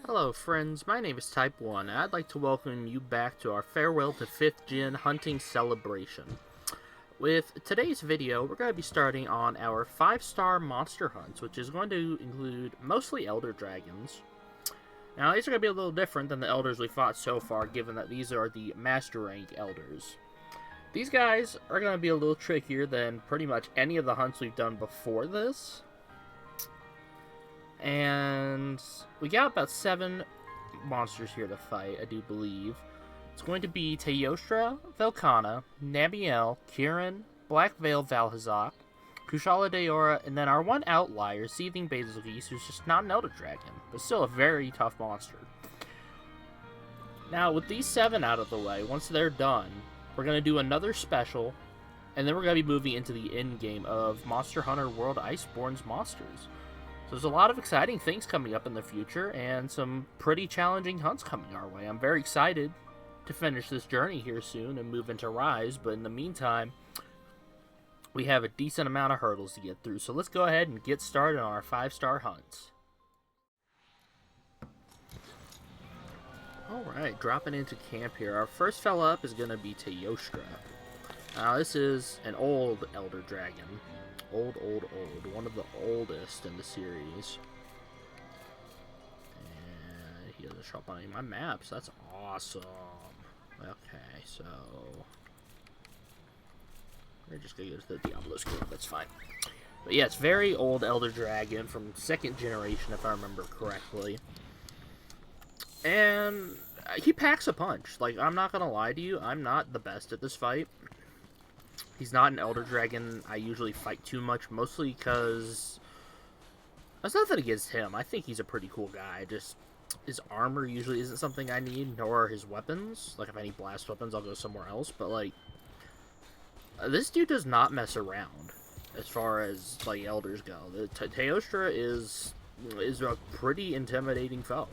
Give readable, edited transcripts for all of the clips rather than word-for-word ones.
Hello friends, my name is Type 1, and I'd like to welcome you back to our Farewell to 5th Gen Hunting Celebration. With today's video, we're going to be starting on our 5-star monster hunts, which is going to include mostly Elder Dragons. Now, these are going to be a little different than the Elders we fought so far, given that these are the Master Rank Elders. These guys are going to be a little trickier than pretty much any of the hunts we've done before this. And we got about 7 monsters here to fight, I do believe. It's going to be Teostra, Velkhana, Namiel, Kirin, Black Veil Valhazak, Kushala Daora, and then our one outlier, Seething Basilgeuse, who's just not an Elder Dragon, but still a very tough monster. Now, with these 7 out of the way, once they're done, we're going to do another special, and then we're going to be moving into the end game of Monster Hunter World Iceborne's monsters. So there's a lot of exciting things coming up in the future, and some pretty challenging hunts coming our way. I'm very excited to finish this journey here soon and move into Rise, but in the meantime, we have a decent amount of hurdles to get through. So let's go ahead and get started on our 5-star hunts. Alright, dropping into camp here. Our first fella up is going to be Teostra. Now, this is an old Elder Dragon. Old. One of the oldest in the series. And he doesn't show up on any of my maps. That's awesome. Okay, so we're just going to go to the Diablo screen. That's fine. But yeah, it's very old Elder Dragon from 2nd generation, if I remember correctly. And he packs a punch. Like, I'm not going to lie to you. I'm not the best at this fight. He's not an Elder Dragon I usually fight too much, mostly because that's nothing against him. I think he's a pretty cool guy. Just his armor usually isn't something I need, nor his weapons. Like, if I need blast weapons, I'll go somewhere else. But, like, this dude does not mess around as far as, like, Elders go. The Teostra is a pretty intimidating foe.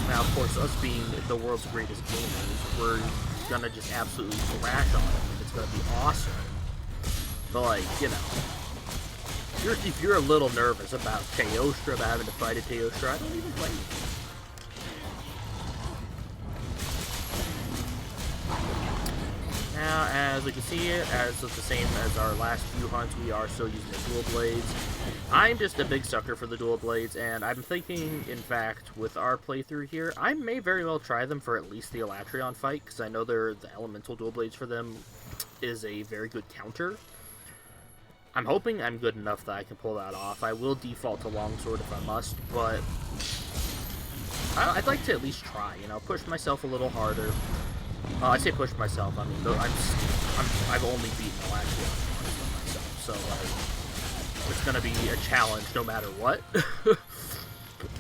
Now, of course, us being the world's greatest gamers, we're gonna just absolutely thrash on him, and it's gonna be awesome. But, like, you know, if you're a little nervous about Teostra, about having to fight a Teostra, I don't even blame you. Now, as we can see, as the same as our last few hunts, we are still using the dual blades. I'm just a big sucker for the dual blades, and I'm thinking, in fact, with our playthrough here, I may very well try them for at least the Elatrion fight, because I know the elemental dual blades for them is a very good counter. I'm hoping I'm good enough that I can pull that off. I will default to longsword if I must, but I'd like to at least try, you know, push myself a little harder. I say push myself, I mean, I've only beaten Elatrion myself, so, it's gonna be a challenge no matter what.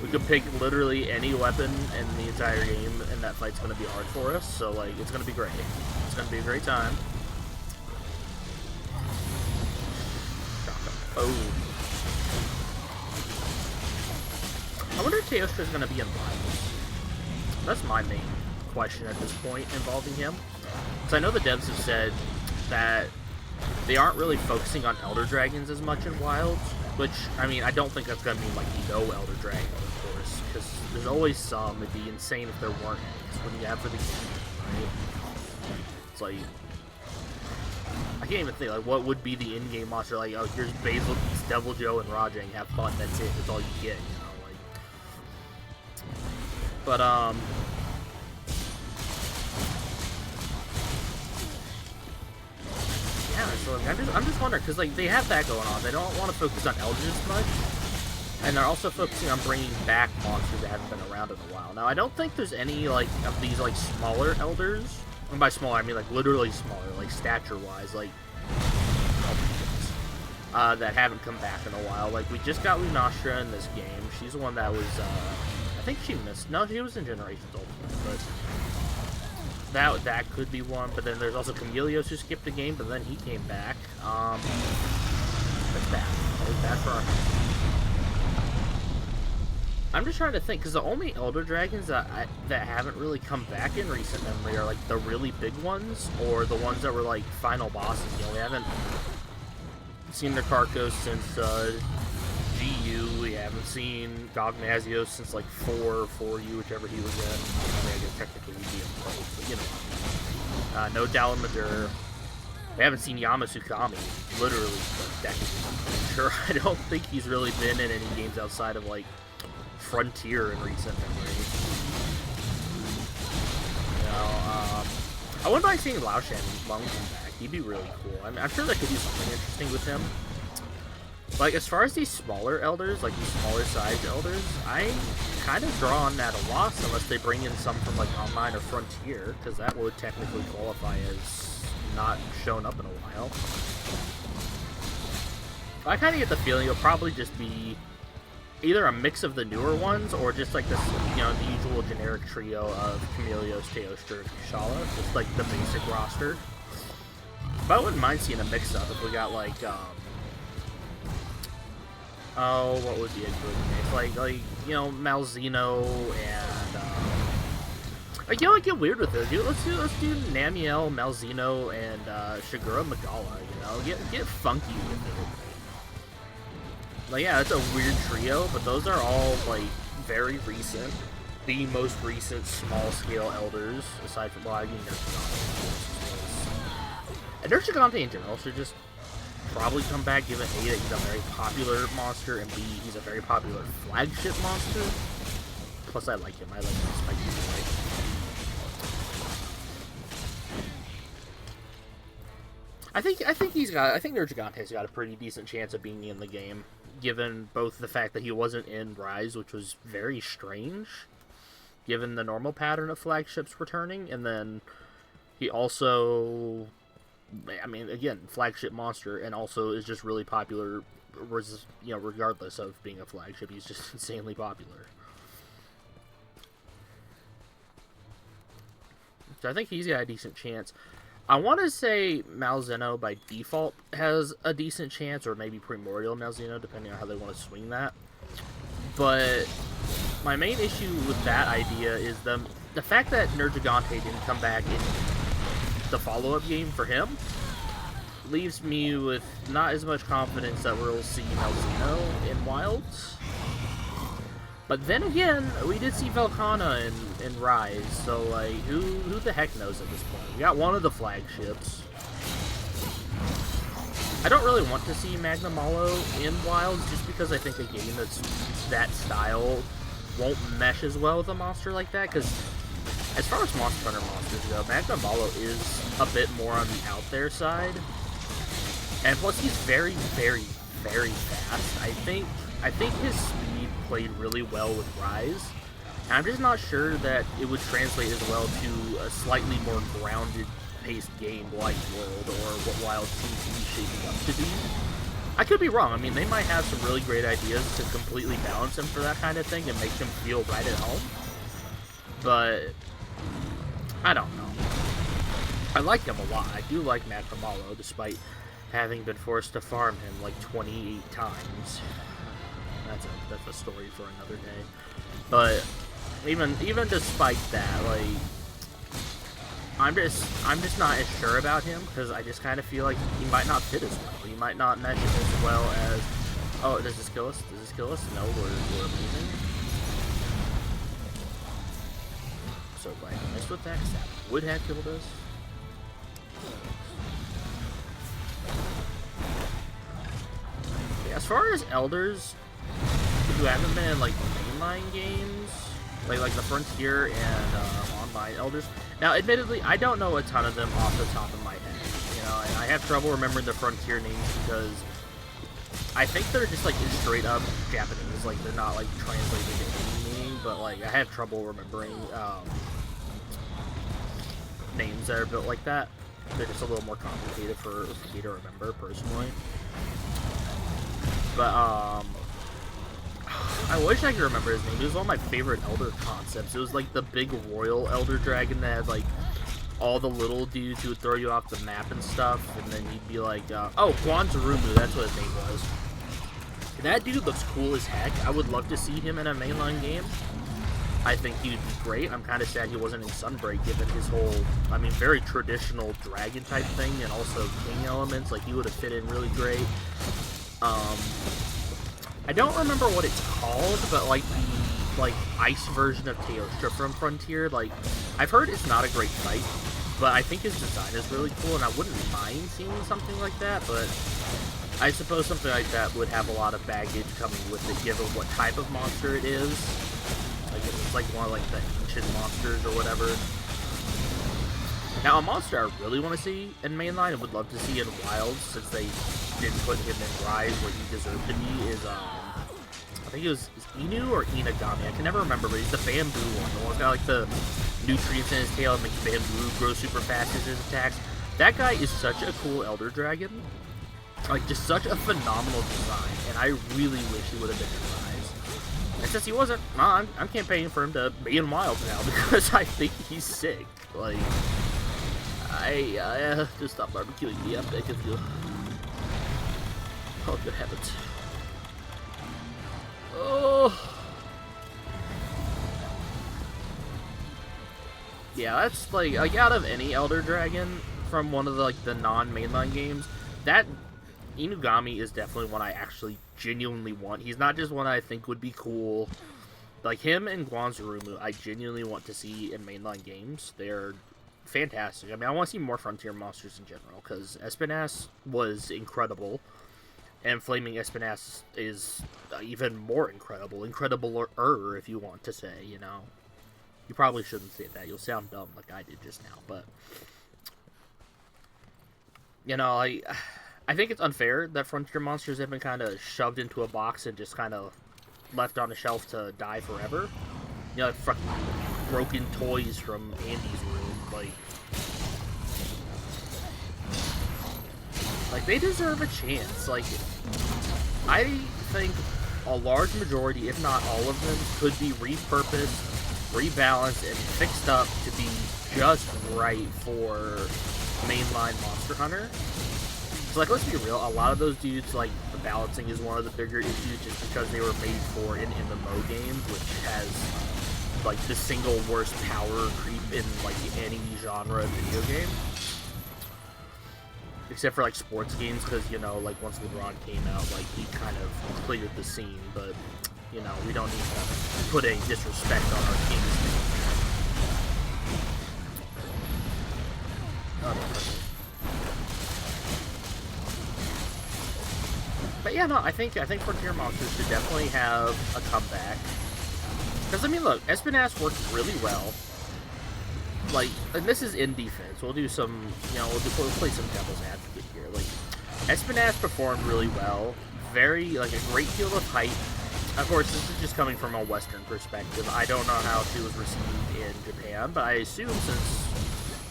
We could pick literally any weapon in the entire game, and that fight's gonna be hard for us, so, like, it's gonna be great. It's gonna be a great time. Oh. I wonder if Teostra's gonna be in Rivals. That's my main question at this point involving him. Because I know the devs have said that they aren't really focusing on Elder Dragons as much in Wilds, which, I mean, I don't think that's going to mean, like, no Elder Dragons, of course, because there's always some. It'd be insane if there weren't any, because what do you have for the game, right? It's like, I can't even think, like, what would be the in-game monster? Like, oh, here's Basil, Devil Joe, and Rajang, have fun, that's it, that's all you get, you know, like. But, yeah, so I'm just wondering, because, like, they have that going on. They don't want to focus on Elders as much, and they're also focusing on bringing back monsters that haven't been around in a while. Now, I don't think there's any, like, of these, like, smaller Elders, and by smaller, I mean, like, literally smaller, like, stature-wise, like, that haven't come back in a while. Like, we just got Lunastra in this game. She's the one that was, I think she missed, no, she was in Generations Ultimate, but that could be one, but then there's also Camelios who skipped the game, but then he came back. That's bad. That was bad for our... I'm just trying to think, because the only Elder Dragons that haven't really come back in recent memory are, like, the really big ones, or the ones that were, like, final bosses. You know, we haven't seen their Carcos since GU. We haven't haven't seen Gognazios since like 4 4U, whichever he was in. I mean, I guess technically he'd be in both, but you know. No Dalamadur. We haven't seen Yamasukami literally for decades. I'm sure. I don't think he's really been in any games outside of like Frontier in recent memory. You know, I wouldn't mind seeing Lao Shan Lung come back. He'd be really cool. I'm sure they could do something interesting with him. Like, as far as these smaller elders, like these smaller sized elders, I kind of draw on that a loss unless they bring in some from like Online or Frontier, because that would technically qualify as not shown up in a while. I kind of get the feeling it'll probably just be either a mix of the newer ones or just like this, you know, the usual generic trio of Chameleos, Teostra, Shala, just like the basic roster. But I wouldn't mind seeing a mix-up if we got like, oh, what would be a good mix? Like you know, Malzeno and like, you know, get weird with it, dude. Let's do Namiel, Malzeno, and Shigura Magala. You know, get funky with it. Like, yeah, it's a weird trio, but those are all like very recent, the most recent small-scale elders aside from, well, I mean, Nergigante. And Nergigante in general should just probably come back, given A, that he's a very popular monster, and B, he's a very popular flagship monster. Plus, I like him. I like his spiky boy. I think Nergigante's got a pretty decent chance of being in the game, given both the fact that he wasn't in Rise, which was very strange, given the normal pattern of flagships returning, and then he also, I mean, again, flagship monster, and also is just really popular, you know, regardless of being a flagship, he's just insanely popular. So I think he's got a decent chance. I want to say Malzeno by default has a decent chance, or maybe Primordial Malzeno, depending on how they want to swing that. But my main issue with that idea is the fact that Nergigante didn't come back in the follow-up game for him leaves me with not as much confidence that we'll see Malzeno in Wilds. But then again, we did see Velkhana in Rise, so like, who the heck knows at this point? We got one of the flagships. I don't really want to see Magnamalo in Wilds, just because I think a game that's that style won't mesh as well with a monster like that, because as far as Monster Hunter monsters go, Magnamalo is a bit more on the out there side. And plus, he's very, very, very fast. I think his speed played really well with Rise. And I'm just not sure that it would translate as well to a slightly more grounded paced game like World, or what Wild seems to be shaping up to be. I could be wrong. I mean, they might have some really great ideas to completely balance him for that kind of thing and make him feel right at home. But I don't know. I like him a lot. I do like Magnamalo, despite having been forced to farm him like 28 times. That's a story for another day. But even despite that, like, I'm just not as sure about him, because I just kind of feel like he might not fit as well. He might not mesh as well as, oh, does this kill us? Does this kill us? No, we're amazing. So glad I messed with that, because that would have killed us. Yeah, as far as elders who haven't been in like mainline games, like the Frontier and Online elders. Now, admittedly, I don't know a ton of them off the top of my head, you know, and I have trouble remembering the Frontier names because I think they're just like straight up Japanese, like they're not like translated to any meaning, but like I have trouble remembering names that are built like that. They're just a little more complicated for me to remember personally. But I wish I could remember his name. It was one of my favorite Elder concepts. It was like the big royal Elder Dragon that had like all the little dudes who would throw you off the map and stuff, and then you'd be like, oh, Guanzarumu, that's what his name was. That dude looks cool as heck. I would love to see him in a mainline game. I think he would be great. I'm kind of sad he wasn't in Sunbreak, given his whole, I mean, very traditional dragon type thing, and also king elements. Like, he would have fit in really great. I don't remember what it's called, but like the ice version of Teostra from Frontier, like I've heard it's not a great fight, but I think his design is really cool, and I wouldn't mind seeing something like that. But I suppose something like that would have a lot of baggage coming with it, given what type of monster it is. Like it's like one of like the ancient monsters or whatever. Now, a monster I really want to see in mainline and would love to see in Wilds, since they didn't put him in Rise where he deserved to be, is, I think it was Inu or Inagami. I can never remember, but he's the bamboo one. The one's got, like, the nutrients in his tail and makes bamboo grow super fast as his attacks. That guy is such a cool Elder Dragon. Like, just such a phenomenal design, and I really wish he would have been in Rise. And since he wasn't, I'm campaigning for him to be in Wilds now, because I think he's sick. Like... I have to stop barbecuing me. I'm begging you. Oh, good heavens. Oh. Yeah, that's like out of any Elder Dragon from one of the non-mainline games, that Inugami is definitely one I actually genuinely want. He's not just one I think would be cool. Like him and Guanzarumu, I genuinely want to see in mainline games. They're fantastic. I mean, I want to see more Frontier monsters in general, because Espinas was incredible, and Flaming Espinas is even more incredible. Incredible-er, if you want to say, you know. You probably shouldn't say that. You'll sound dumb like I did just now, but... You know, I think it's unfair that Frontier monsters have been kind of shoved into a box and just kind of left on a shelf to die forever. You know, like fucking broken toys from Andy's room. Like, they deserve a chance. Like, I think a large majority, if not all of them, could be repurposed, rebalanced, and fixed up to be just right for mainline Monster Hunter. So, like, let's be real, a lot of those dudes, like, the balancing is one of the bigger issues just because they were made for an MMO game, which has, like, the single worst power creep in, like, any genre of video game. Except for, like, sports games, because, you know, like, once LeBron came out, like, he kind of cleared the scene, but, you know, we don't need to put any disrespect on our team's name. But yeah, no, I think Frontier Monsters should definitely have a comeback. Because, I mean, look, Espinas worked really well. Like, and this is in defense. We'll do some, you know, we'll play some devil's advocate here. Like, Espinas performed really well. Very, like, a great deal of hype. Of course, this is just coming from a Western perspective. I don't know how she was received in Japan, but I assume since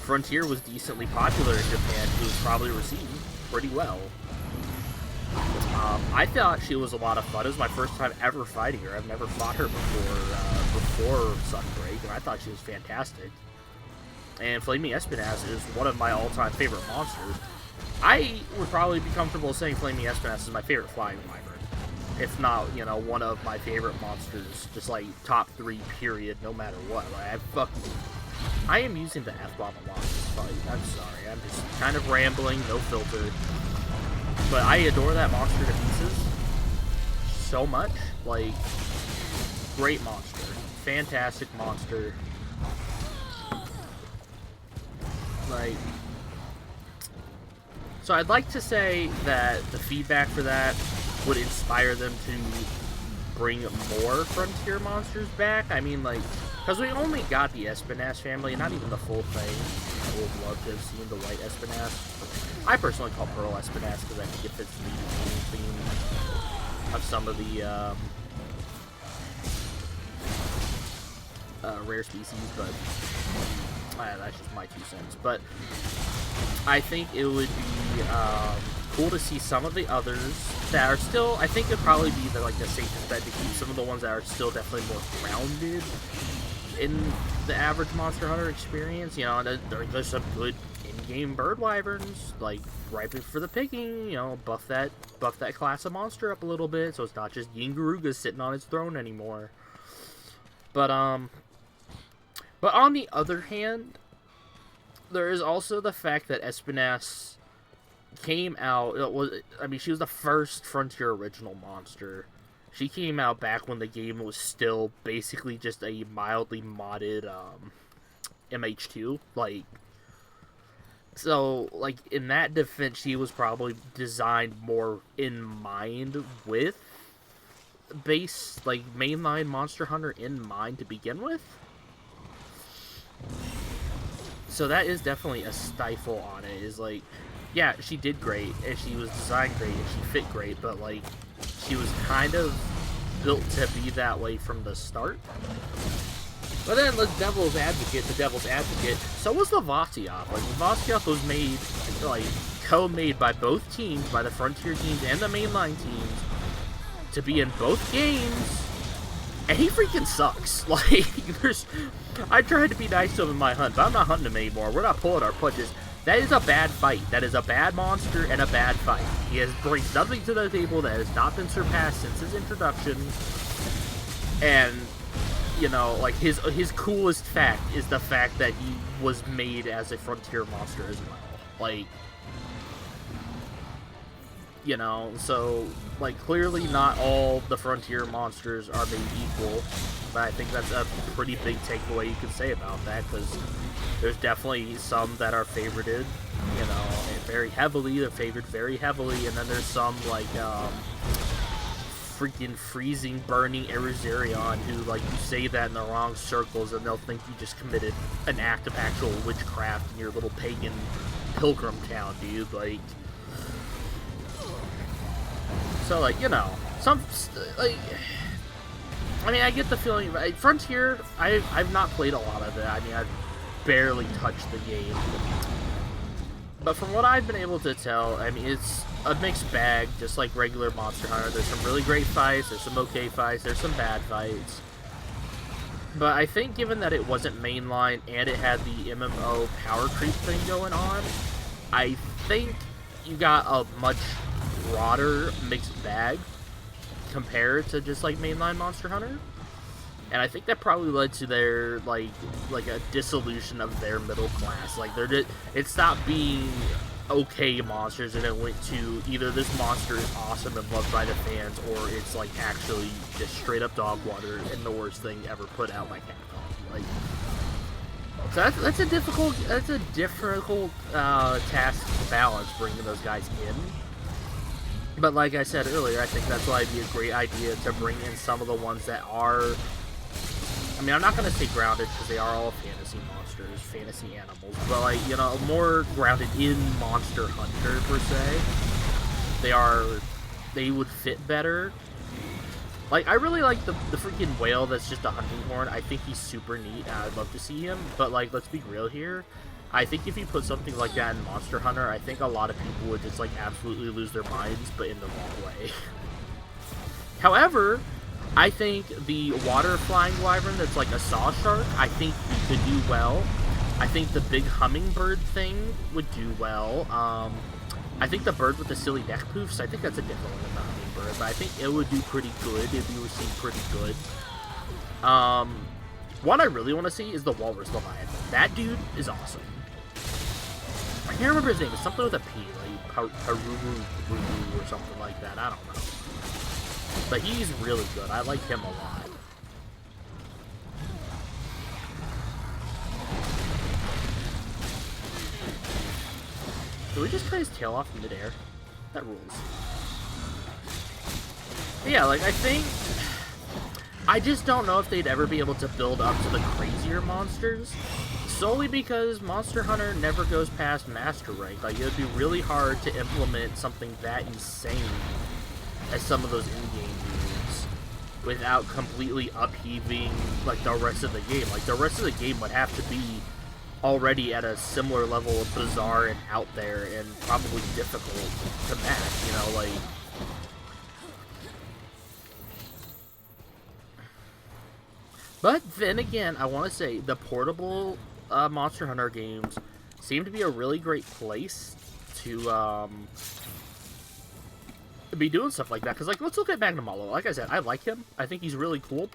Frontier was decently popular in Japan, she was probably received pretty well. I thought she was a lot of fun. It was my first time ever fighting her. I've never fought her before Sunbreak, and I thought she was fantastic. And Flaming Espinas is one of my all-time favorite monsters. I would probably be comfortable saying Flaming Espinas is my favorite flying wyvern. If not, you know, one of my favorite monsters, just like top 3, period, no matter what. Like, I am using the F-bomb a lot in this fight. I'm sorry. I'm just kind of rambling, no filter. But I adore that monster to pieces so much. Like, great monster. Fantastic monster. Like, so I'd like to say that the feedback for that would inspire them to bring more Frontier monsters back. I mean, like, because we only got the Espinas family, not even the full thing. I would love to have seen the white Espinas. I personally call Pearl Espinas because I think it fits the theme of some of the rare species, but that's just my 2 cents. But I think it would be cool to see some of the others that are still, I think it'd probably be the safest bet to keep some of the ones that are still definitely more grounded in the average Monster Hunter experience. You know, there's some good in-game bird wyverns, like, ripe for the picking. You know, buff that class of monster up a little bit, so it's not just Yingaruga sitting on its throne anymore. But on the other hand, there is also the fact that Espinas came out. She was the first Frontier original monster, She came out back when the game was still basically just a mildly modded MH2. Like, so, like, in that defense, she was probably designed more in mind with base, like, mainline Monster Hunter in mind to begin with. So that is definitely a stifle on it, is like, yeah, she did great, and she was designed great, and she fit great, but, like, she was kind of built to be that way from the start. But then the devil's advocate, so was Levasyov. Like, Levasyov was made, like, co-made by both teams, by the Frontier teams and the mainline teams, to be in both games, and he freaking sucks. Like, I tried to be nice to him in my hunt, but I'm not hunting him anymore. We're not pulling our punches. That is a bad fight. That is a bad monster and a bad fight. He has brings nothing to the table that has not been surpassed since his introduction. And, you know, like, his coolest fact is the fact that he was made as a Frontier monster as well. Like, you know, so, like, clearly not all the Frontier monsters are made equal. But I think that's a pretty big takeaway you can say about that, because there's definitely some that are favorited, you know, very heavily. They're favored very heavily, and then there's some, like, freaking freezing, burning Erizerion, who, like, you say that in the wrong circles, and they'll think you just committed an act of actual witchcraft in your little pagan pilgrim town, dude. Like, so, like, you know, like, I mean, I get the feeling, Frontier, I've not played a lot of it. I mean, I've barely touched the game. But from what I've been able to tell, I mean, it's a mixed bag, just like regular Monster Hunter. There's some really great fights, there's some okay fights, there's some bad fights. But I think given that it wasn't mainline and it had the MMO power creep thing going on, I think you got a much broader mixed bag compared to just like mainline Monster Hunter. And I think that probably led to their, like a dissolution of their middle class. Like, it stopped being okay monsters, and it went to either this monster is awesome and loved by the fans, or it's, like, actually just straight up dog water and the worst thing ever put out by Capcom. Like, so that's a difficult task to balance, bringing those guys in. But like I said earlier, I think that's why it'd be a great idea to bring in some of the ones that are, I mean, I'm not going to say grounded, because they are all fantasy monsters, fantasy animals, but, like, you know, more grounded in Monster Hunter, per se. They would fit better. Like, I really like the freaking whale that's just a hunting horn. I think he's super neat, and I'd love to see him, but, like, let's be real here. I think if you put something like that in Monster Hunter, I think a lot of people would just, like, absolutely lose their minds, but in the wrong way. However, I think the water flying wyvern that's like a saw shark, I think he could do well. I think the big hummingbird thing would do well. I think the bird with the silly neck poofs, I think that's a different one than the hummingbird, but I think it would do pretty good if you received pretty good. One I really want to see is the walrus leviathan. That dude is awesome. I can't remember his name. It's something with a P, like Haruru or something like that. I don't know. But he's really good. I like him a lot. Did we just cut his tail off in midair? That rules. But yeah, like, I think, I just don't know if they'd ever be able to build up to the crazier monsters, solely because Monster Hunter never goes past Master Rank. Like, it would be really hard to implement something that insane as some of those in-game moves without completely upheaving, like, the rest of the game. Like, the rest of the game would have to be already at a similar level of bizarre and out there and probably difficult to match, you know, like... But then again, I want to say the portable Monster Hunter games seem to be a really great place to be doing stuff like that. Because, like, let's look at Magnum Malo. Like I said, I like him. I think he's really cool.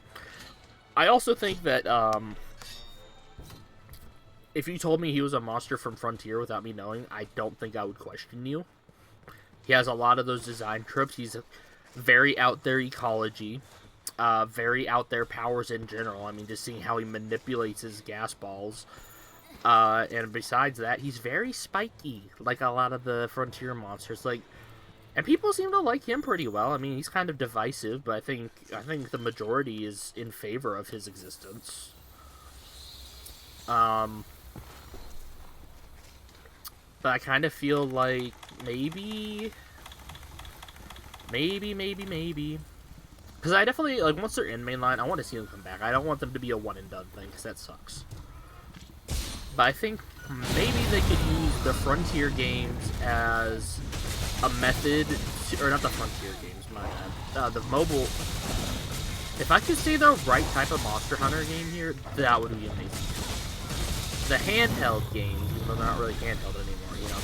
I also think that if you told me he was a monster from Frontier without me knowing, I don't think I would question you. He has a lot of those design tropes. He's very out there ecology, very out there powers in general. I mean, just seeing how he manipulates his gas balls. And besides that, he's very spiky, like a lot of the frontier monsters. Like, and people seem to like him pretty well. I mean, he's kind of divisive, but I think the majority is in favor of his existence. But I kind of feel like maybe. Because I definitely, like, once they're in mainline, I want to see them come back. I don't want them to be a one and done thing, because that sucks. But I think maybe they could use the Frontier games as a method, or not the Frontier games, my bad. The mobile. If I could say the right type of Monster Hunter game here, that would be amazing. The handheld games, even though they're not really handheld anymore, you know,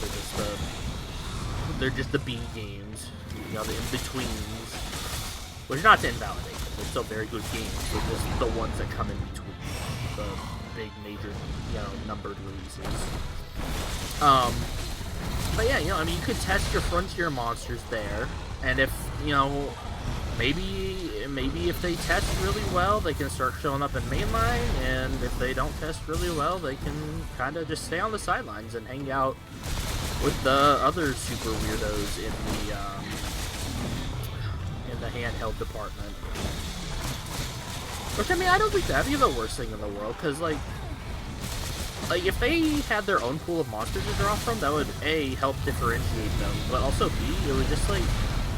they're just the B games, you know, the in-betweens. Which, not to invalidate them, they're still very good games, they're just the ones that come in between the big, major, you know, numbered releases. But yeah, you know, I mean, you could test your Frontier monsters there, and if, you know, maybe if they test really well, they can start showing up in mainline, and if they don't test really well, they can kind of just stay on the sidelines and hang out with the other super weirdos in the handheld department. Which, I mean, I don't think that'd be the worst thing in the world, because, like, if they had their own pool of monsters to draw from, that would, A, help differentiate them, but also, B, it would just, like,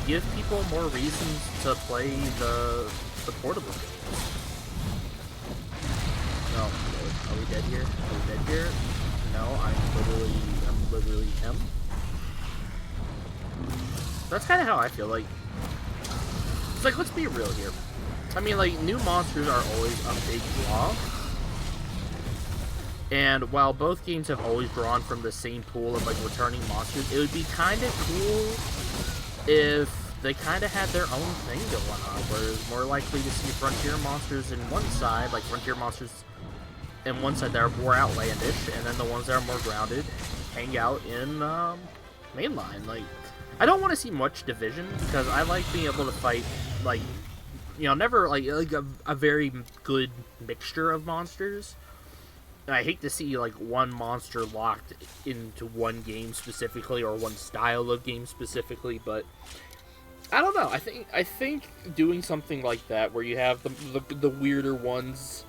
give people more reasons to play the portable games. No, are we dead here? Are we dead here? No, I'm literally him. That's kind of how I feel, like, it's like, let's be real here. I mean, like, new monsters are always a big draw. And while both games have always drawn from the same pool of, like, returning monsters, it would be kind of cool if they kind of had their own thing going on, where it's more likely to see Frontier monsters in one side, like Frontier monsters in one side that are more outlandish, and then the ones that are more grounded hang out in mainline. Like, I don't want to see much division, because I like being able to fight, like, you know, never, like a very good mixture of monsters. I hate to see, like, one monster locked into one game specifically, or one style of game specifically, but I don't know. I think doing something like that, where you have the weirder ones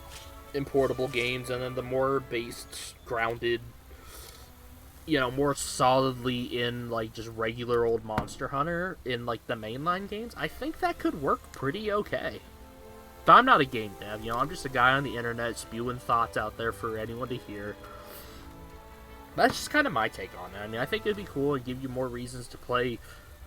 in portable games, and then the more based, grounded, you know, more solidly in, like, just regular old Monster Hunter in, like, the mainline games, I think that could work pretty okay. But I'm not a game dev, you know, I'm just a guy on the internet spewing thoughts out there for anyone to hear. That's just kind of my take on it. I mean, I think it'd be cool and give you more reasons to play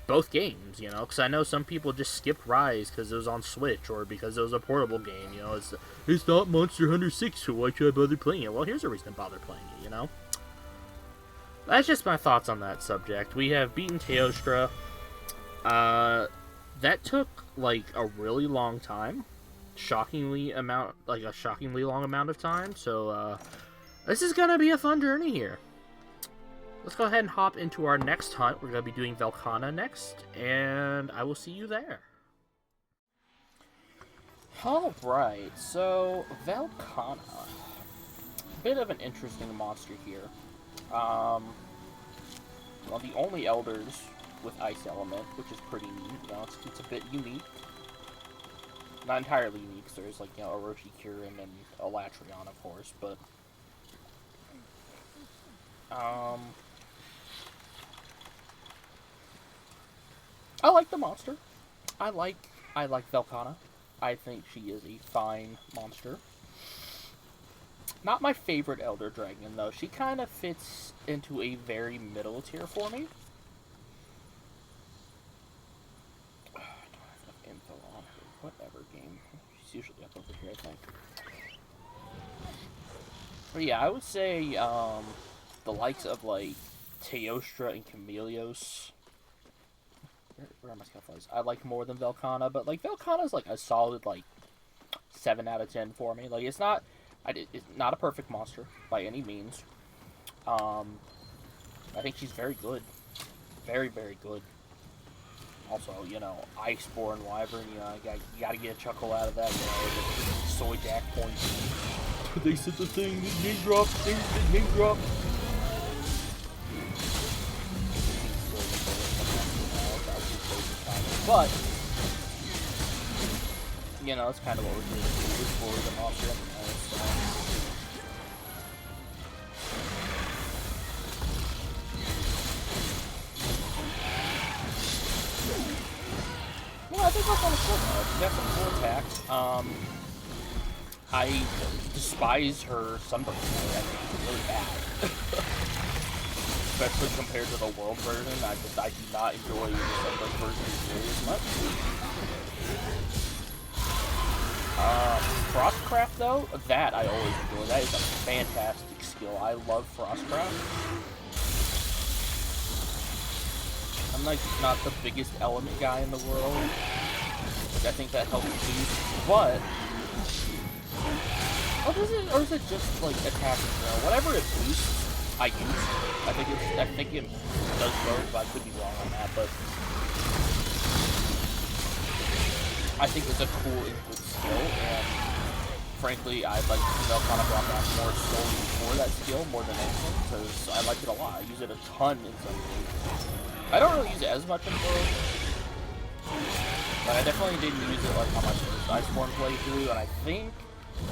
both games, you know, because I know some people just skipped Rise because it was on Switch, or because it was a portable game, you know, it's not Monster Hunter 6, so why should I bother playing it? Well, here's a reason to bother playing it, you know? That's just my thoughts on that subject. We have beaten Teostra. That took, like, a really long time. A shockingly long amount of time, so, this is gonna be a fun journey here. Let's go ahead and hop into our next hunt. We're gonna be doing Velkhana next, and I will see you there. Alright, so, Velkhana. Bit of an interesting monster here. Well, the only elders with Ice Element, which is pretty neat. You know, it's a bit unique. Not entirely unique, because there's, like, you know, Orochi, Kirin, and Elatrion, of course, but I like the monster. I like Velkhana. I think she is a fine monster. Not my favorite Elder Dragon, though. She kind of fits into a very middle tier for me. I don't have enough info on her. Whatever game. She's usually up over here, I think. But yeah, I would say the likes of, like, Teostra and Chameleos. Where are my Scuffles? I like more than Velkhana, but, like, Velkhana's, like, a solid, like, 7 out of 10 for me. Like, it's not a perfect monster by any means. I think she's very good. Very, very good. Also, you know, Iceborne Wyvern, you know, you gotta get a chuckle out of that, you know, the soy jack points. They said the thing, the name drop, the name drop. But, you know, that's kind of what we're doing. We're exploring them off here, yeah, I think that's kind of cool. She got some cool attacks. I despise her sunburn. I think it's really bad. Especially compared to the world version. I do not enjoy the sunburn version very much. Frostcraft though, that I always enjoy. That is a fantastic skill. I love Frostcraft. I'm like not the biggest element guy in the world. I think that helps boost, but or is it just like attack and throw? Whatever it boosts, I use. I think it does both, but I could be wrong on that. But I think it's a cool and good skill, and frankly, I'd like to see Velkhana brought back more solely for that skill more than anything, because I like it a lot. I use it a ton in some ways. I don't really use it as much in World, but I definitely didn't use it like on my first Iceborne playthrough, and I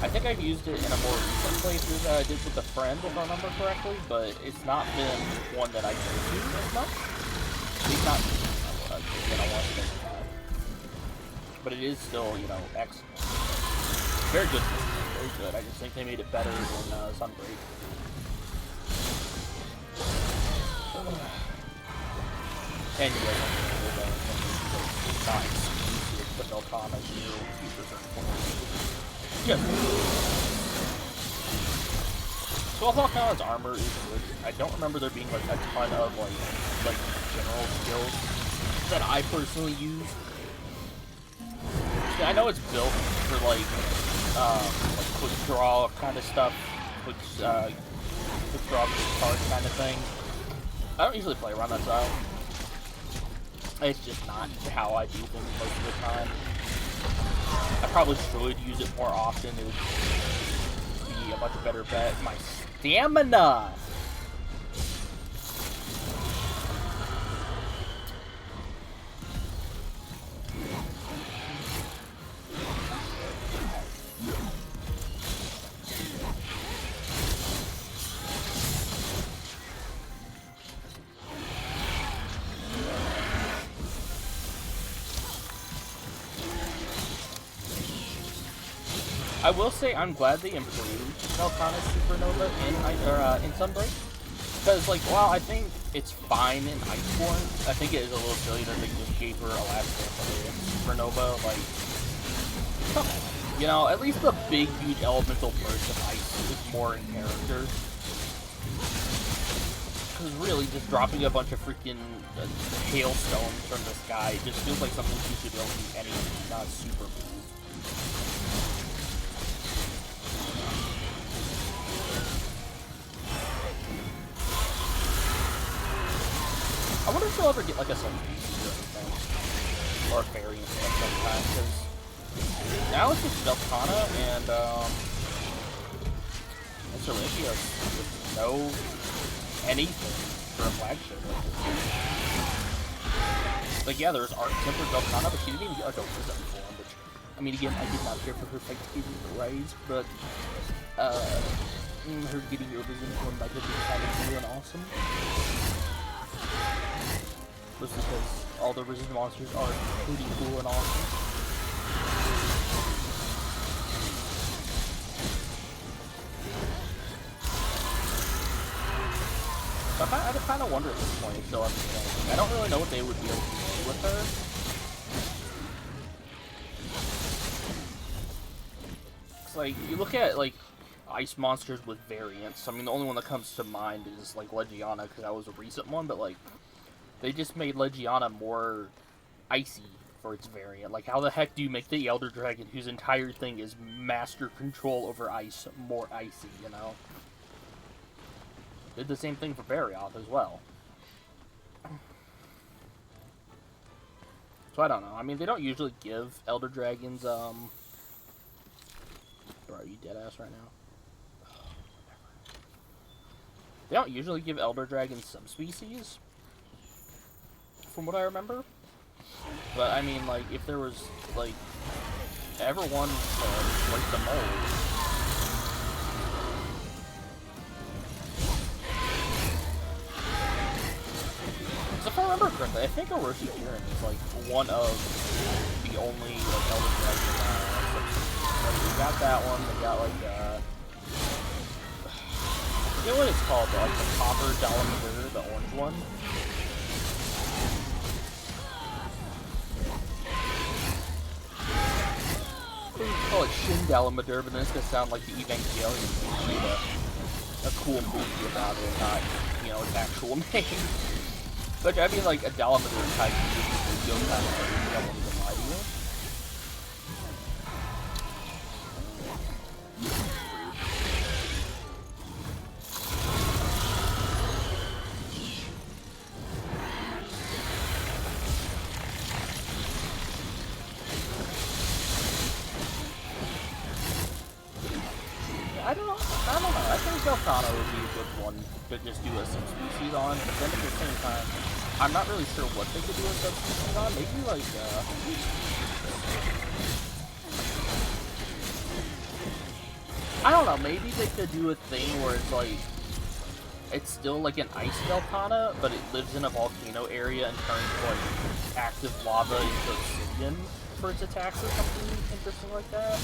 think I've used it in a more recent playthrough that I did with a friend, if I remember correctly, but it's not been one that I go to as much. At least not but it is still, you know, excellent. Very good. Very good. I just think they made it better than Sunbreak. Anyway, nice. The Velkhana shield features are yeah. So Velkhana's armor is good. I don't remember there being like a ton of like general skills that I personally use. I know it's built for like quick draw kind of stuff, quick draw card kind of thing. I don't usually play around that style. It's just not how I do things most of the time. I probably should use it more often. It would be a much better bet. My stamina! I will say I'm glad they improved Velkhana's Supernova in Sunbreak. Because, like, while I think it's fine in Iceborne, I think it is a little silly that they just gave her a last in Supernova. Like, come on. You know, at least the big, huge elemental burst of ice is more in character. Because really, just dropping a bunch of freaking hailstones from the sky just feels like something you should be able to do anything, not super move. I wonder if she'll ever get like a subspecies or anything. Or a variant of some kind, because now it's just Velkhana and Celestios with no anything for a flagship. Like, yeah, there's Art Tempered Velkhana, but she didn't even get like a Wisdom form, which, I mean, again, I did not care for her fight to getting raised, but her getting your Wisdom form by just being kind of cool and awesome. Was because all the resist monsters are pretty cool and awesome. I kind of wonder at this point if she'll ever get anything. I don't really know what they would be able to do with her. It's like, you look at, like, ice monsters with variants. I mean, the only one that comes to mind is, like, Legiana, because that was a recent one, but, like, they just made Legiana more icy for its variant. Like, how the heck do you make the Elder Dragon, whose entire thing is master control over ice, more icy, you know? Did the same thing for Barioth as well. So I don't know. I mean, they don't usually give Elder Dragons, Bro, are you dead ass right now? They don't usually give Elder Dragons subspecies, from what I remember. But, I mean, like, if there was, like, ever one to break the mold... So if I remember correctly, I think Orochi Kirin is, like, one of the only, like, Elder Dragon subspecies. Like, we got that one, they got, like, I forget what it's called, but, like, the copper Dalamadur, the orange one. Call it Shin Dalamadur, but then it's gonna sound like the Evangelion. A cool movie about it, not, you know, its actual name. But I mean, like a Dalamadur type movie, kind of thing. I won't even lie to you. I don't know. I think Velkhana would be a good one to just do a subspecies on, but then at the same time, I'm not really sure what they could do a subspecies on. Maybe like, I don't know, maybe they could do a thing where it's like, it's still like an ice Velkhana, but it lives in a volcano area and turns like active lava into obsidian for its attacks or something interesting like that.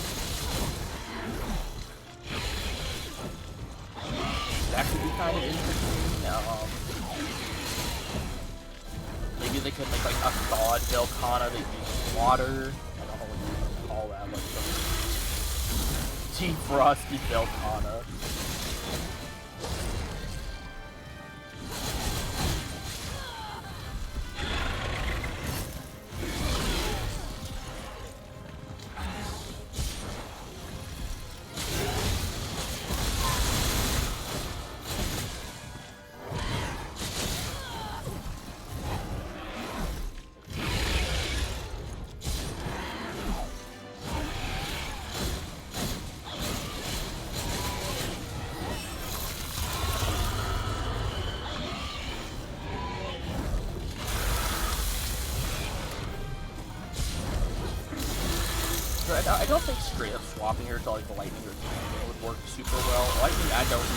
That could be kind of interesting. Maybe they could make like a thawed Velkhana that uses water. I don't know what you would call that, like some defrosted Velkhana. I don't think straight up swapping her to like lightning or something would work super well. Lightning, I can't get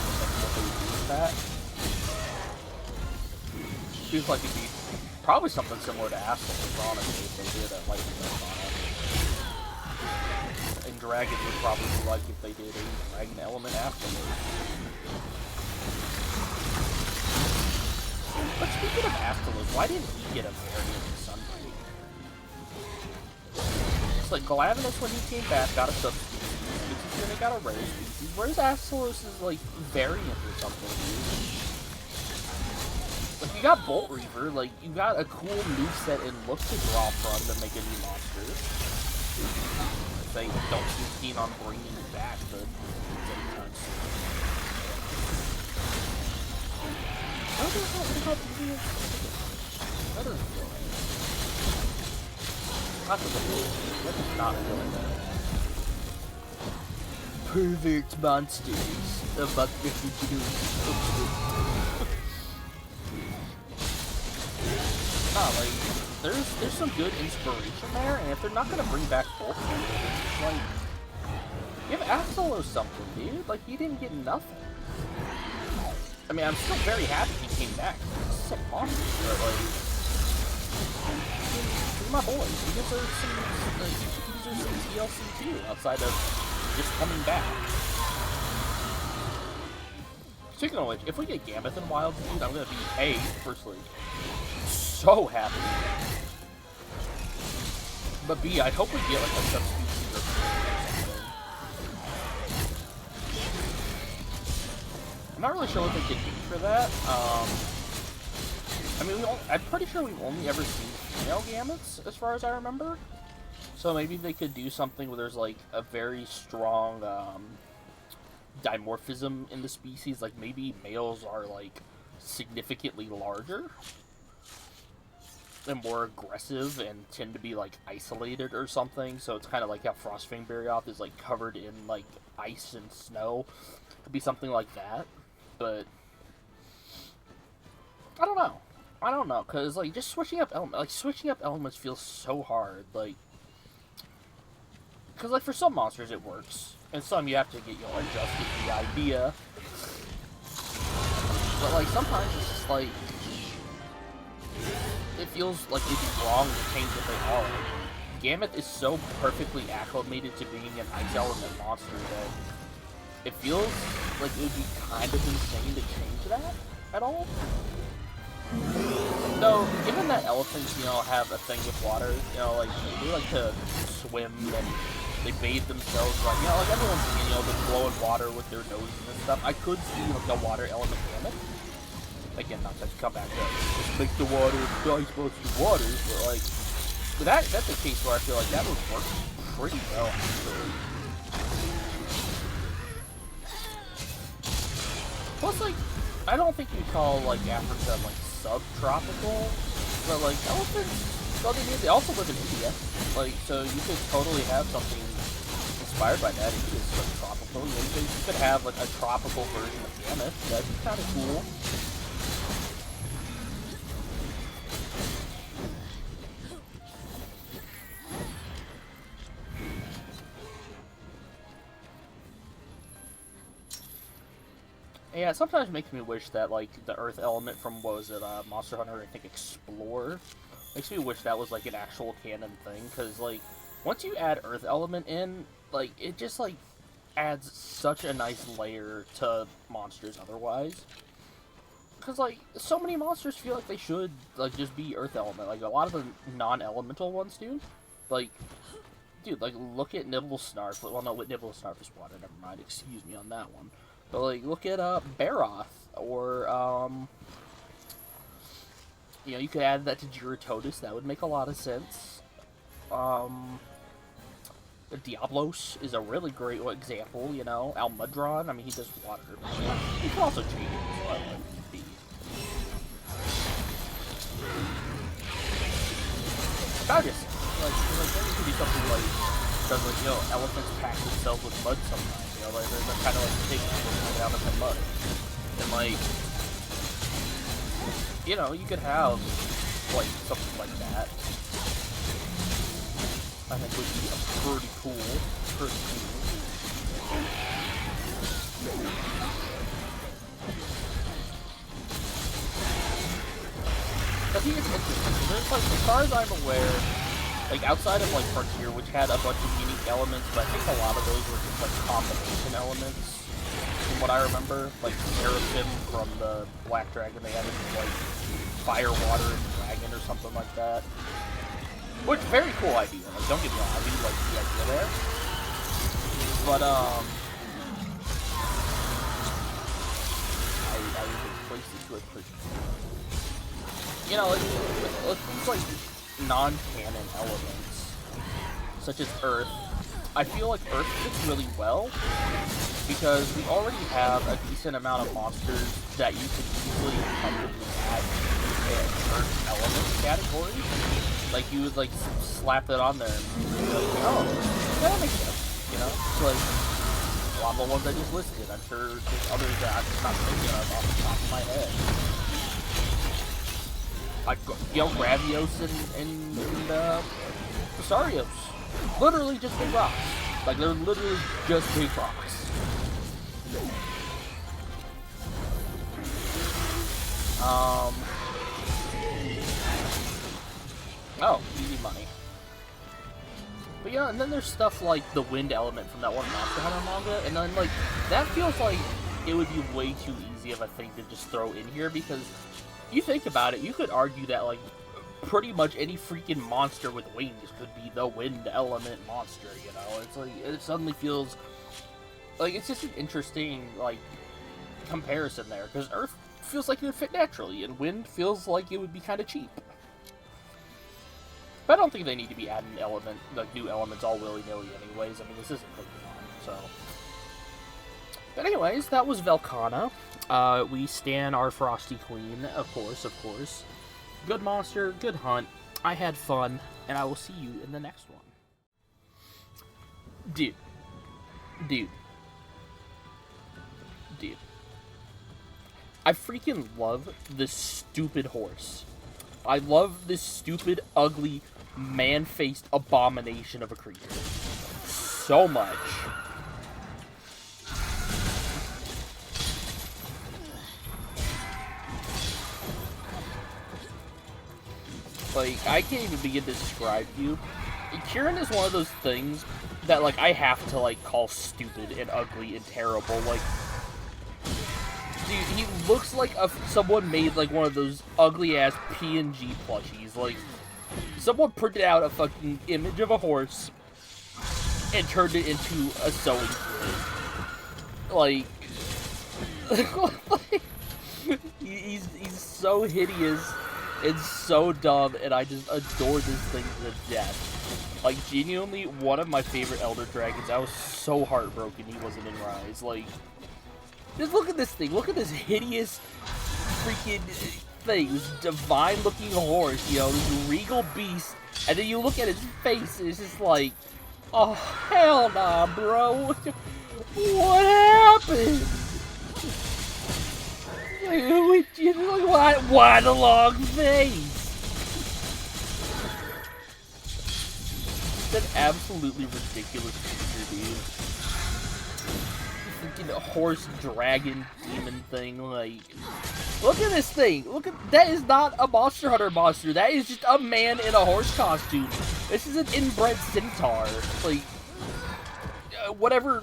what they would do with that. Feels like it'd be probably something similar to Astral, honestly, if they did a lightning Velkhana. And Dragon would probably be like if they did a Dragon element Astral. But speaking of Astral, why didn't he get a variant in Sunbreak? It's like Galavinus when he came back got a subspecies, then he got a rare species. Where's Astalos' like variant or something, dude? Like you got Bolt Reaver, like you got a cool moveset and look to draw from to make a new monster. They don't seem keen on bringing it back, but anytime soon. How does that not feeling that. Pervert monsters about like there's some good inspiration there, and if they're not gonna bring back Bolt, like give Axelos something, dude. Like he didn't get nothing. I mean, I'm still very happy he came back. He's a sick monster, but like. My boys, he deserves some TLC too, outside of just coming back. Speaking of which, if we get Gammoth in Wild, dude, I'm gonna be personally so happy. But B, I hope we get like a subspecies or something. I'm not really sure what they could do for that. I mean, I'm pretty sure we've only ever seen female Gammoths, as far as I remember. So maybe they could do something where there's, like, a very strong, dimorphism in the species. Like, maybe males are, like, significantly larger. and more aggressive and tend to be like isolated or something. So it's kind of like how Frostfang Barioth is like covered in like ice and snow. Could be something like that, but I don't know. I don't know, cause like just switching up elements feels so hard. Like, cause like for some monsters it works, and some you have to get adjusted to the idea. But like sometimes it's just like it feels like it'd be wrong to change what they are. Gammoth is so perfectly acclimated to being an ice element monster that it feels like it would be kind of insane to change that at all. Though, given that elephants, have a thing with water, like, they like to swim and they bathe themselves, like everyone's seen, they're blowing water with their noses and stuff. I could see, like, a water element Gammoth. Again, not to come back to just make the water, the ice monster water, but, like, that's a case where I feel like that would work pretty well, actually. Plus, like, I don't think you'd call, like, Africa, like, subtropical, but, like, elephants, well, they also live in India, like, so you could totally have something inspired by that. India's subtropical, you could have, like, a tropical version of Gammoth. That'd be kind of cool. Yeah, it sometimes makes me wish that, like, the Earth element from, what was it, Monster Hunter, I think, Explorer? Makes me wish that was, like, an actual canon thing, because, like, once you add Earth element in, like, it just, like, adds such a nice layer to monsters otherwise. Because, like, so many monsters feel like they should, like, just be Earth element. Like, a lot of the non-elemental ones do. Like, dude, like, look at Nibblesnarf. Well, no, Nibblesnarf is water, never mind, excuse me on that one. But, like, look at, Barroth, or, you could add that to Giratodus, that would make a lot of sense. Diablos is a really great example, Almudron, I mean, he does water, but he can also change it as well, if need be. I just, like, maybe you could do something like, because, like, elephants pack themselves with mud sometimes. Like, they're kind of like pigs coming out of the mud. And, like, you could have, like, something like that. I think would be pretty cool. I think it's interesting. There's, like, as far as I'm aware, like, outside of, like, Frontier, which had a bunch of unique elements, but I think a lot of those were just, like, combination elements, from what I remember. Like, Seraphim from the Black Dragon, they had, like, Fire, Water, and Dragon, or something like that. Which, very cool idea. Like, don't get me wrong, I do like the idea there. But, I even placed it to a pretty... with things like non-canon elements, such as Earth, I feel like Earth fits really well, because we already have a decent amount of monsters that you could easily comfortably add to an Earth element category. Like, you would, like, slap that on there and be like, oh, that makes sense, So, like, a lot of the ones I just listed, I'm sure there's others that I'm just not thinking of off the top of my head. Like, Gravios and Asarios. Literally just big rocks. Like, they're literally just big rocks. Oh, easy money. But yeah, and then there's stuff like the wind element from that one Monster Hunter manga, and then, like, that feels like it would be way too easy of a thing to just throw in here, because you think about it, you could argue that, like, pretty much any freaking monster with wings could be the wind element monster, It's like, it suddenly feels like it's just an interesting, like, comparison there, because Earth feels like it would fit naturally, and wind feels like it would be kind of cheap. But I don't think they need to be adding new elements all willy-nilly anyways. I mean, this isn't Pokemon, so. But anyways, that was Velkhana. We stan our Frosty Queen, of course. Good monster, good hunt. I had fun, and I will see you in the next one. Dude. I freaking love this stupid horse. I love this stupid, ugly, man-faced abomination of a creature so much. Like, I can't even begin to describe you. Kieran is one of those things that, like, I have to, like, call stupid and ugly and terrible. Like, dude, he looks like someone made, like, one of those ugly-ass PNG plushies. Like, someone printed out a fucking image of a horse and turned it into a sewing kit. Like, he's so hideous and so dumb, and I just adore this thing to death. Like, genuinely, one of my favorite Elder Dragons. I was so heartbroken he wasn't in Rise. Like, just look at this thing. Look at this hideous freaking thing. This divine-looking horse, you know, this regal beast. And then you look at his face, and it's just like, oh, hell nah, bro. What happened? Why the long face? It's an absolutely ridiculous creature, dude. Freaking horse, dragon, demon thing, like... Look at this thing! Look at... That is not a Monster Hunter monster. That is just a man in a horse costume. This is an inbred centaur. Like... whatever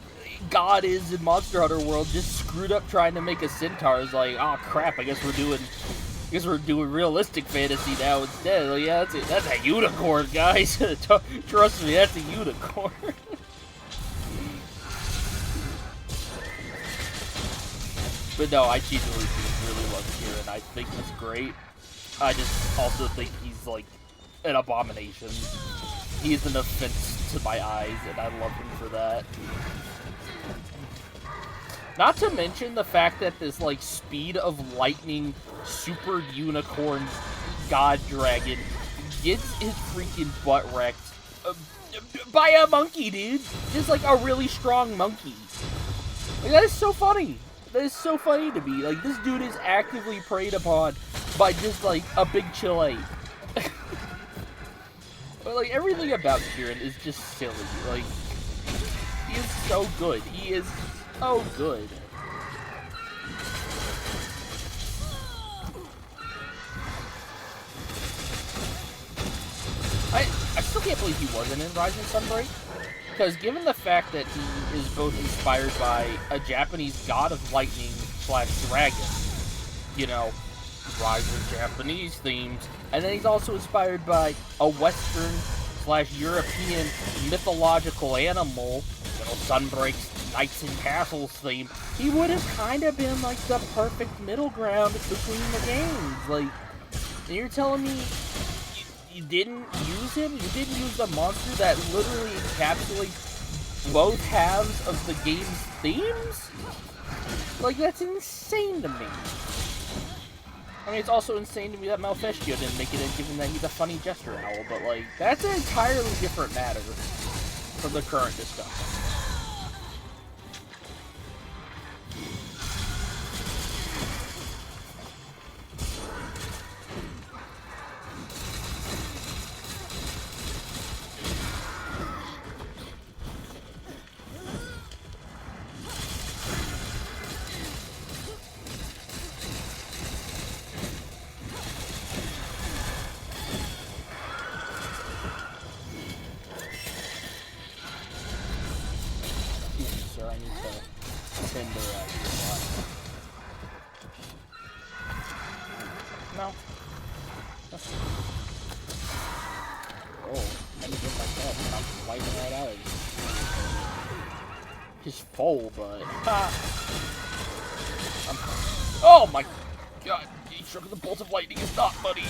god is in Monster Hunter world just screwed up trying to make a centaur. Is like, oh crap, I guess we're doing realistic fantasy now instead. Like, yeah, that's a unicorn, guys. Trust me, that's a unicorn. But no, I genuinely really love Kieran. I think he's great. I just also think he's like an abomination. He is an offense to my eyes, and I love him for that. Not to mention the fact that this, like, speed of lightning super unicorn god dragon gets his freaking butt wrecked by a monkey, dude. Just, like, a really strong monkey. Like, that is so funny. That is so funny to me. Like, this dude is actively preyed upon by just, like, a big chill ape. But, like, everything about Kieran is just silly. Like, he is so good. He is so good. I still can't believe he wasn't in Rise and Sunbreak. Because given the fact that he is both inspired by a Japanese god of lightning / dragon, you know, Rise is Japanese themes, and then he's also inspired by a Western / European mythological animal, you know, Sunbreak's Knights and Castles theme, he would have kind of been like the perfect middle ground between the games. Like, and you're telling me you didn't use him? You didn't use the monster that literally encapsulates both halves of the game's themes? Like, that's insane to me. I mean, it's also insane to me that Malfestio didn't make it in, given that he's a funny gesture owl, but, like, that's an entirely different matter from the current discussion. But oh my god, he struck the bolt of lightning is not funny.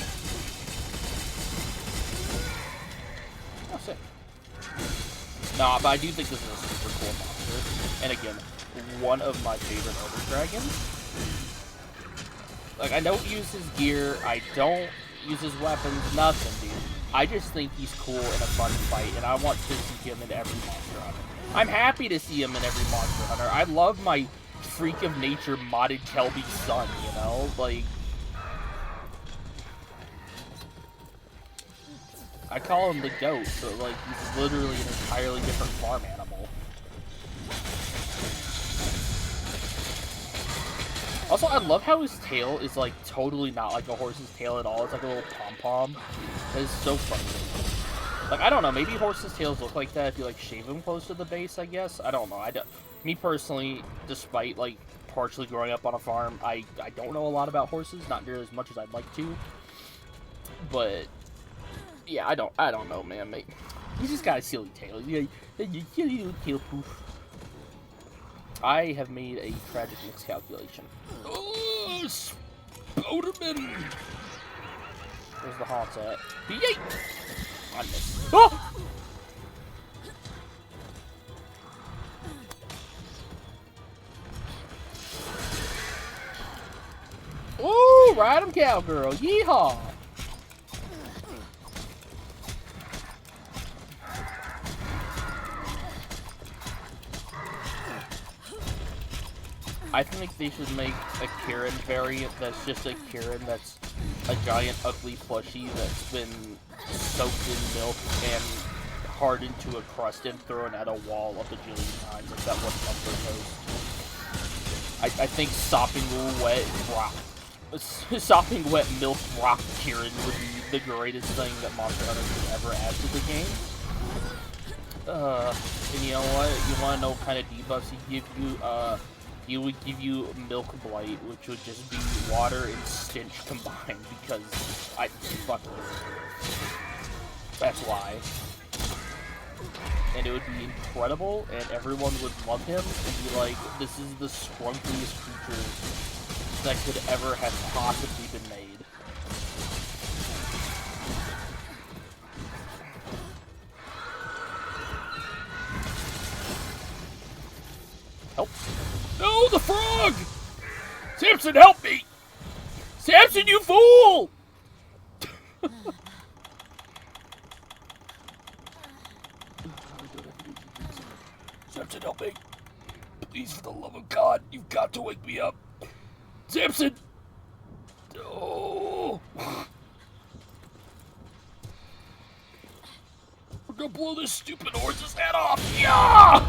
Oh, sick. Nah, but I do think this is a super cool monster. And again, one of my favorite Elder Dragons. Like, I don't use his gear, I don't use his weapons, nothing, dude. I just think he's cool in a fun fight, and I want to see him in every Monster Hunter. I'm happy to see him in every Monster Hunter. I love my freak of nature modded Kelby son, you know? Like, I call him the goat, but like, he's literally an entirely different farm animal. Also, I love how his tail is like totally not like a horse's tail at all. It's like a little pom-pom. That is so funny. Like, I don't know, maybe horses' tails look like that if you, like, shave them close to the base, I guess? I don't know. Me, personally, despite, like, partially growing up on a farm, I don't know a lot about horses, not nearly as much as I'd like to. But, yeah, I don't know, man. Mate. He's just got a silly tail. You silly little tail poof. I have made a tragic miscalculation. Oh, Spoderman! Where's the haunts at? Yeet! I missed. Oh! Ooh, ride 'em, cowgirl. Yeehaw! I think they should make a Kieran variant that's just a Kieran that's a giant ugly plushie that's been soaked in milk and hardened to a crust and thrown at a wall a bajillion times like that one Tumblr post. I think sopping wet milk rock Kieran would be the greatest thing that Monster Hunter could ever add to the game. And you know what? You want to know what kind of debuffs he would give you Milk Blight, which would just be water and stench combined, because fuck it. That's why. And it would be incredible, and everyone would love him, and be like, this is the scrunchiest creature that could ever have possibly been made. Help. No, the frog! Samson, help me! Samson, you fool! Samson, help me. Please, for the love of God, you've got to wake me up. Samson! Oh! We're gonna blow this stupid horse's head off! Yeah!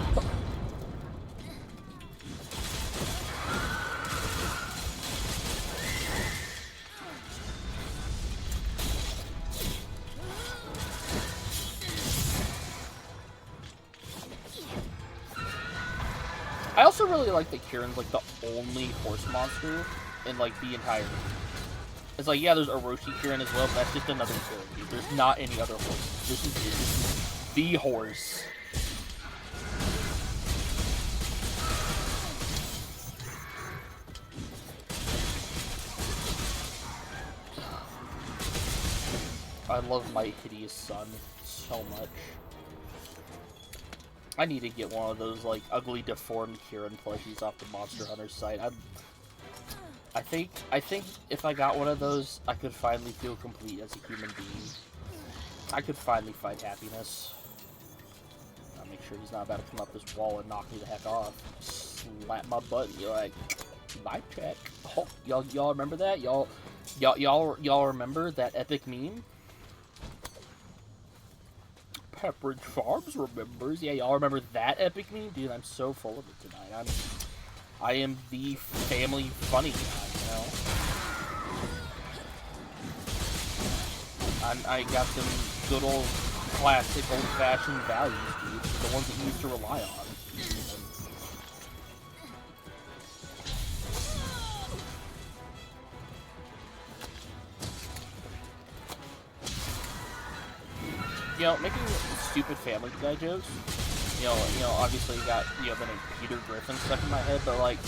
I also really like that Kieran's like the only horse monster in like the entire game. It's like, yeah, there's Orochi Kieran as well, but that's just another Kieran, dude. There's not any other horse. This is the horse. I love my hideous son so much. I need to get one of those, like, ugly, deformed Kieran plushies off the Monster Hunter site. I think if I got one of those, I could finally feel complete as a human being. I could finally find happiness. I'll make sure he's not about to come up this wall and knock me the heck off. Slap my butt and you're like, mic check. Oh, y'all remember that? Y'all remember that epic meme? Pepperidge Farms remembers. Yeah, y'all remember that epic meme? Dude, I'm so full of it tonight. I am the family funny guy, you know? I got some good old classic old-fashioned values, dude. The ones that you used to rely on. You know, making stupid Family Guy jokes, you know, obviously you got, the name Peter Griffin stuck in my head, but, like,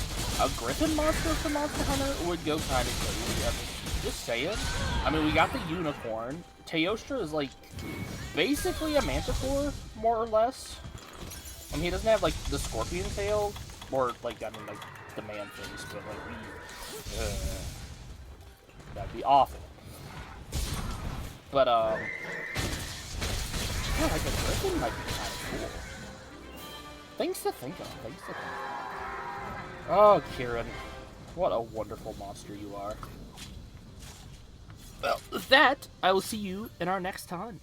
a Griffin monster for Monster Hunter would go kind of crazy. I mean, just saying. I mean, we got the unicorn. Teostra is, like, basically a manticore, more or less. I mean, he doesn't have, like, the scorpion tail, or, like, I mean, like, the man face, but, like, that'd be awful. But, Yeah, like a griffin might be kind of cool. Things to think of. Things to think of. Oh, Kieran. What a wonderful monster you are. Well, with that, I will see you in our next hunt.